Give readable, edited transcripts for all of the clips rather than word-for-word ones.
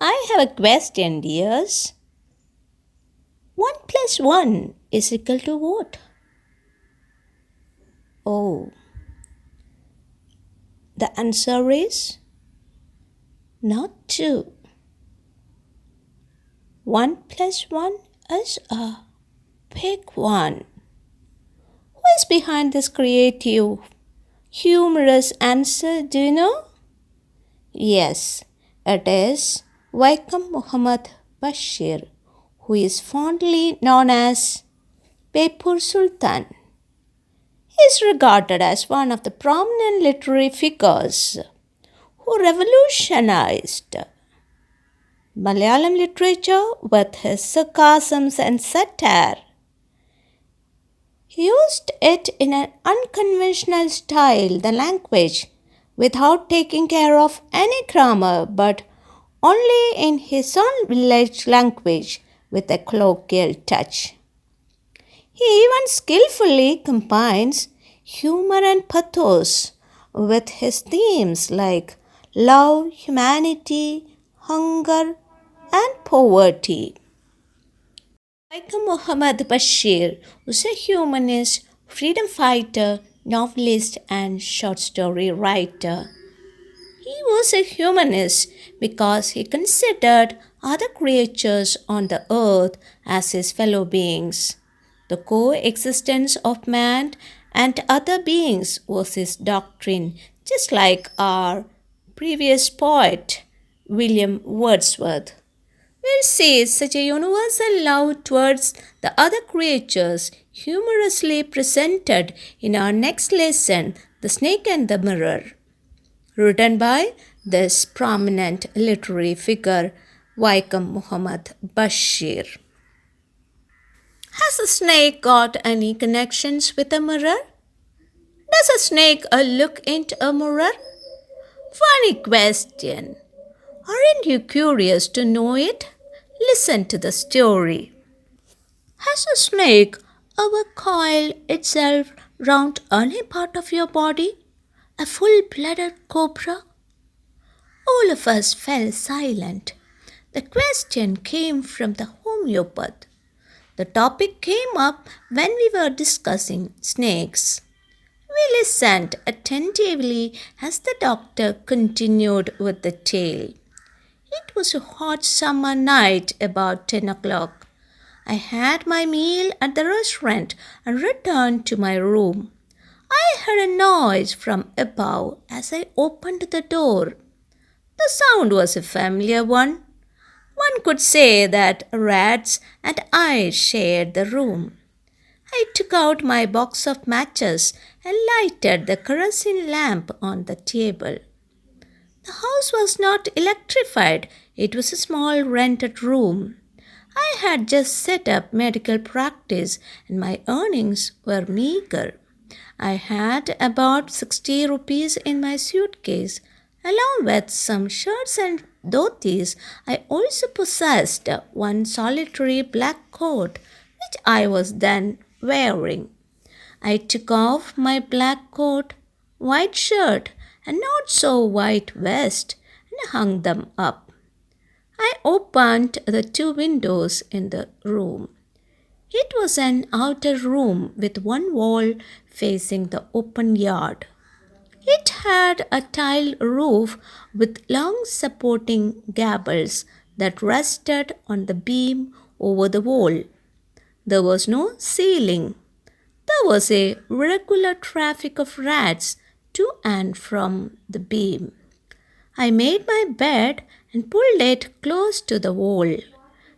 I have a question, dears. 1 plus 1 is equal to what? Oh, the answer is not 2. 1 plus 1 is a big one. Who is behind this creative, humorous answer, do you know? Yes, it is Vaikom Mohammed Basheer, who is fondly known as Pepur Sultan. He is regarded as one of the prominent literary figures who revolutionized Malayalam literature with his sarcasms and satire. He used it in an unconventional style, the language, without taking care of any grammar, but only in his own village language with a colloquial touch. He even skillfully combines humor and pathos with his themes like love, humanity, hunger, and poverty. Vaikom Mohammed Basheer was a humanist, freedom fighter, novelist, and short story writer. He was a humanist because he considered other creatures on the earth as his fellow beings. The coexistence of man and other beings was his doctrine, just like our previous poet, William Wordsworth. We'll see such a universal love towards the other creatures humorously presented in our next lesson, The Snake and the Mirror, written by this prominent literary figure, Vaikom Mohammed Basheer. Has a snake got any connections with a mirror? Does a snake look into a mirror? Funny question. Aren't you curious to know it? Listen to the story. Has a snake ever coiled itself round any part of your body? A full-blooded cobra? All of us fell silent. The question came from the homeopath. The topic came up when we were discussing snakes. We listened attentively as the doctor continued with the tale. It was a hot summer night about 10 o'clock. I had my meal at the restaurant and returned to my room. I heard a noise from above as I opened the door. The sound was a familiar one. One could say that rats and I shared the room. I took out my box of matches and lighted the kerosene lamp on the table. The house was not electrified. It was a small rented room. I had just set up medical practice and my earnings were meager. I had about 60 rupees in my suitcase. Along with some shirts and dhotis, I also possessed one solitary black coat which I was then wearing. I took off my black coat, white shirt, and not so white vest and hung them up. I opened the 2 windows in the room. It was an outer room with one wall facing the open yard. It had a tiled roof with long supporting gables that rested on the beam over the wall. There was no ceiling. There was a regular traffic of rats to and from the beam. I made my bed and pulled it close to the wall.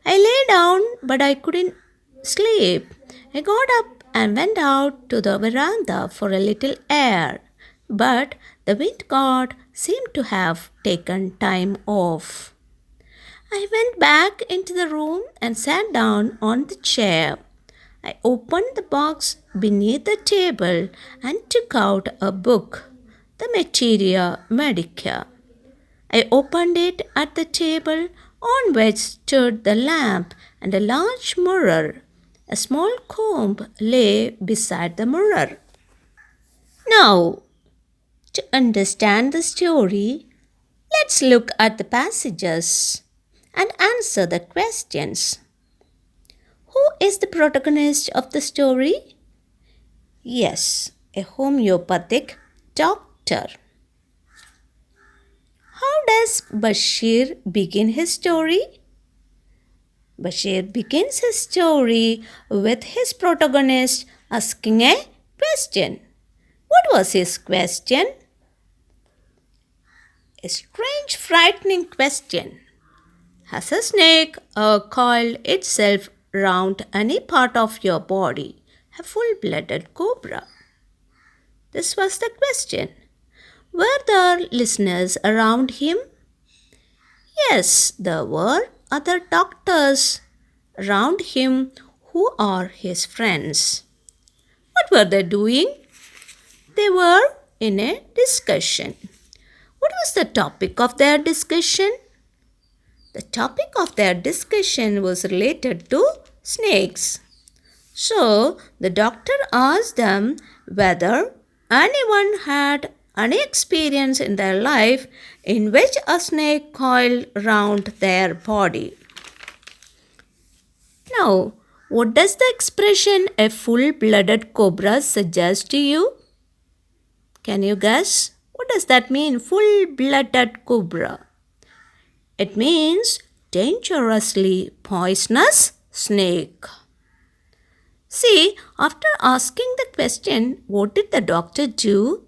I lay down, but I couldn't sleep. I got up and went out to the veranda for a little air. But the wind god seemed to have taken time off. I went back into the room and sat down on the chair. I opened the box beneath the table and took out a book, the Materia Medica. I opened it at the table on which stood the lamp and a large mirror. A small comb lay beside the mirror. Now, to understand the story, let's look at the passages. and answer the questions. Who is the protagonist of the story? Yes, a homeopathic doctor. How does Bashir begin his story? Bashir begins his story with his protagonist asking a question. What was his question? A strange, frightening question. Has a snake coiled itself round any part of your body? A full-blooded cobra? This was the question. Were there listeners around him? Yes, there were other doctors around him who are his friends. What were they doing? They were in a discussion. What was the topic of their discussion? The topic of their discussion was related to snakes. So, the doctor asked them whether anyone had any experience in their life in which a snake coiled round their body. Now, what does the expression a full-blooded cobra suggest to you? Can you guess? What does that mean, full-blooded cobra? It means dangerously poisonous snake. See, after asking the question, what did the doctor do?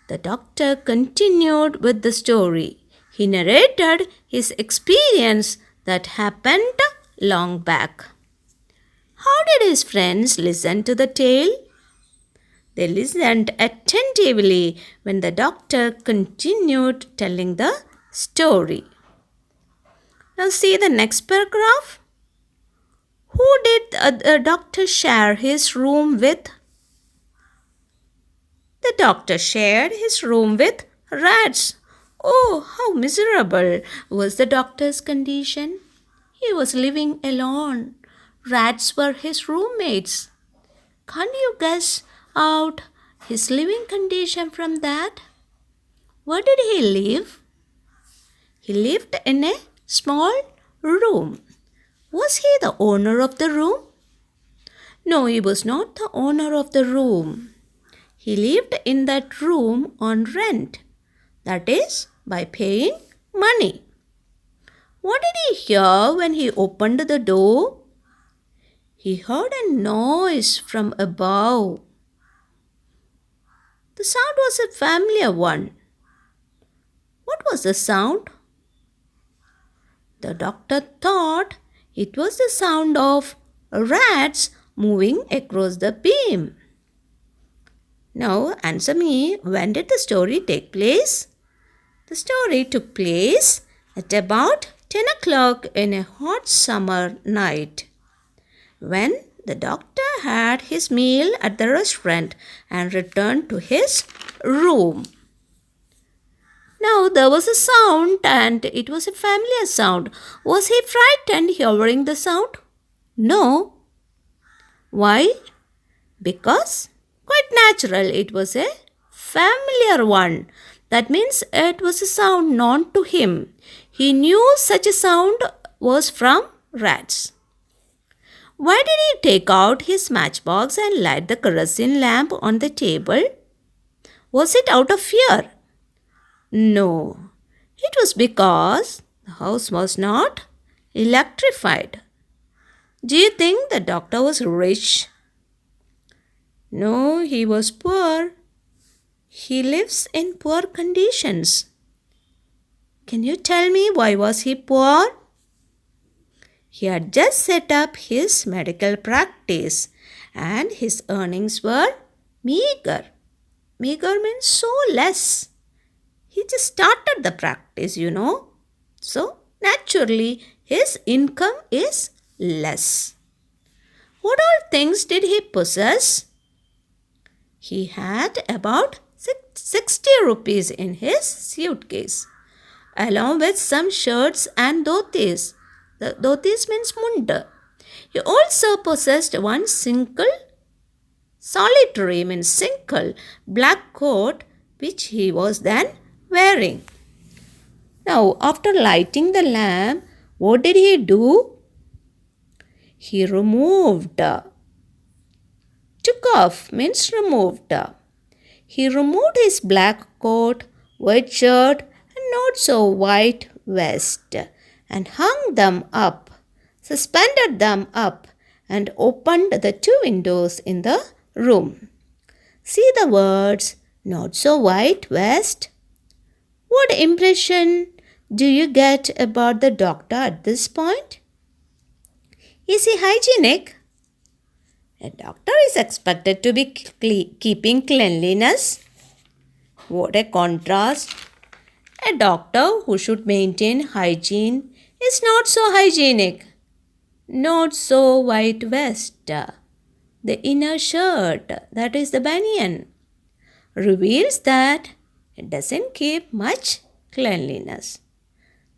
The doctor continued with the story. He narrated his experience that happened long back. How did his friends listen to the tale? They listened attentively when the doctor continued telling the story. Now see the next paragraph. Who did the doctor share his room with? The doctor shared his room with rats. Oh, how miserable was the doctor's condition. He was living alone. Rats were his roommates. Can't you guess out his living condition from that? Where did he live? He lived in a small room. Was he the owner of the room? No, he was not the owner of the room. He lived in that room on rent, that is, by paying money. What did he hear when he opened the door? He heard a noise from above. The sound was a familiar one. What was the sound? The doctor thought it was the sound of rats moving across the beam. Now answer me, when did the story take place? The story took place at about 10 o'clock in a hot summer night, when the doctor had his meal at the restaurant and returned to his room. Now there was a sound and it was a familiar sound. Was he frightened hearing the sound? No. Why? Because quite natural, it was a familiar one. That means it was a sound known to him. He knew such a sound was from rats. Why did he take out his matchbox and light the kerosene lamp on the table? Was it out of fear? No, it was because the house was not electrified. Do you think the doctor was rich? No, he was poor. He lives in poor conditions. Can you tell me why was he poor? He had just set up his medical practice and his earnings were meager. Meager means so less. He just started the practice, So, naturally, his income is less. What all things did he possess? He had about 60 rupees in his suitcase, along with some shirts and dhotis. The dhotis means munda. He also possessed one single black coat which he was then wearing. Now, after lighting the lamp, what did he do? He removed. Took off means removed. He removed his black coat, white shirt, and not so white vest, and hung them up, suspended them up, and opened the two windows in the room. See the words, not so white vest. What impression do you get about the doctor at this point? Is he hygienic? A doctor is expected to be keeping cleanliness. What a contrast! A doctor who should maintain hygiene is not so hygienic. Not so white vest. The inner shirt, that is the banyan, reveals that it doesn't keep much cleanliness.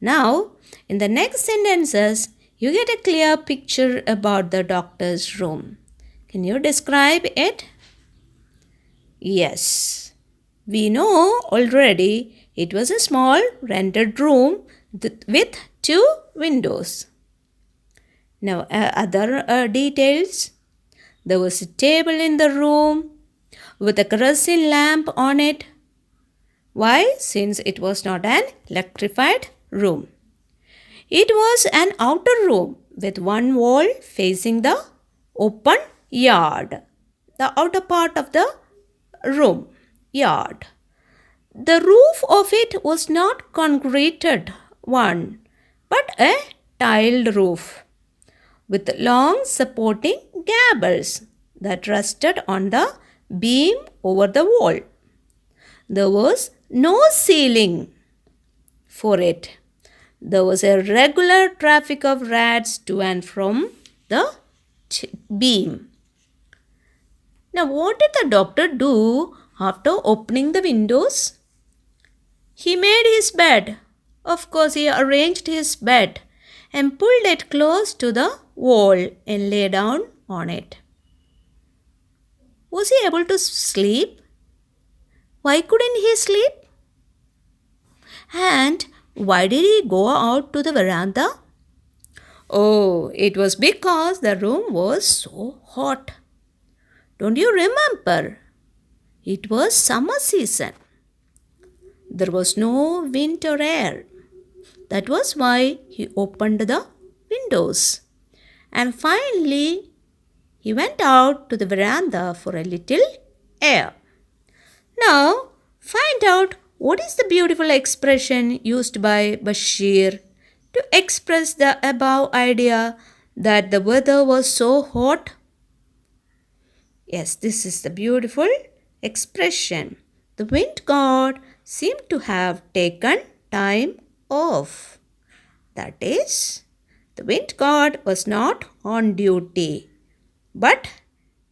Now, in the next sentences, you get a clear picture about the doctor's room. Can you describe it? Yes. We know already it was a small rented room with two windows. Now, other details. There was a table in the room with a kerosene lamp on it. Why? Since it was not an electrified room. It was an outer room with one wall facing the open yard, the outer part of the room, yard. The roof of it was not concreted one, but a tiled roof with long supporting gables that rested on the beam over the wall. There was no ceiling for it. There was a regular traffic of rats to and from the beam. Now, what did the doctor do after opening the windows? He made his bed. Of course, he arranged his bed and pulled it close to the wall and lay down on it. Was he able to sleep? Why couldn't he sleep? And why did he go out to the veranda? Oh, it was because the room was so hot. Don't you remember? It was summer season. There was no wind or air. That was why he opened the windows. And finally, he went out to the veranda for a little air. Now, find out what is the beautiful expression used by Basheer to express the above idea that the weather was so hot. Yes, this is the beautiful expression. The wind god seemed to have taken time off. That is, the wind god was not on duty, but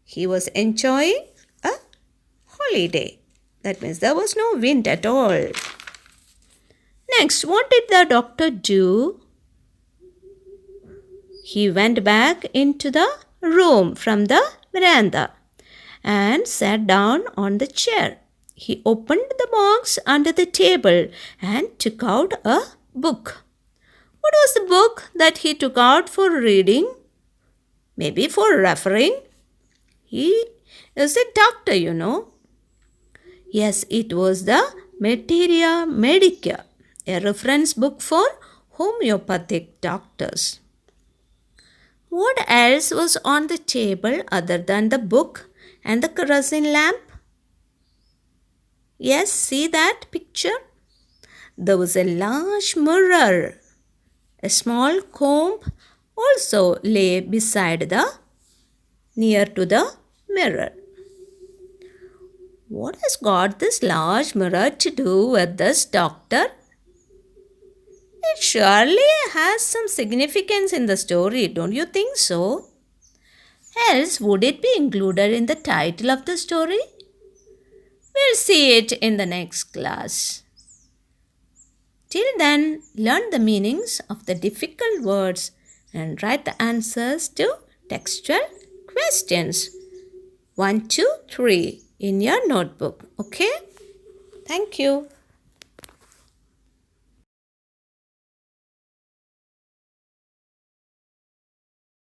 he was enjoying a holiday. That means there was no wind at all. Next, what did the doctor do? He went back into the room from the veranda and sat down on the chair. He opened the box under the table and took out a book. What was the book that he took out for reading? Maybe for referring? He is a doctor, you know. Yes, it was the Materia Medica, a reference book for homeopathic doctors. What else was on the table other than the book and the kerosene lamp? Yes, see that picture? There was a large mirror. A small comb also lay near to the mirror. What has got this large mirror to do with this doctor? It surely has some significance in the story, don't you think so? Else, would it be included in the title of the story? We'll see it in the next class. Till then, learn the meanings of the difficult words and write the answers to textual questions 1, 2, 3 in your notebook. Okay? Thank you.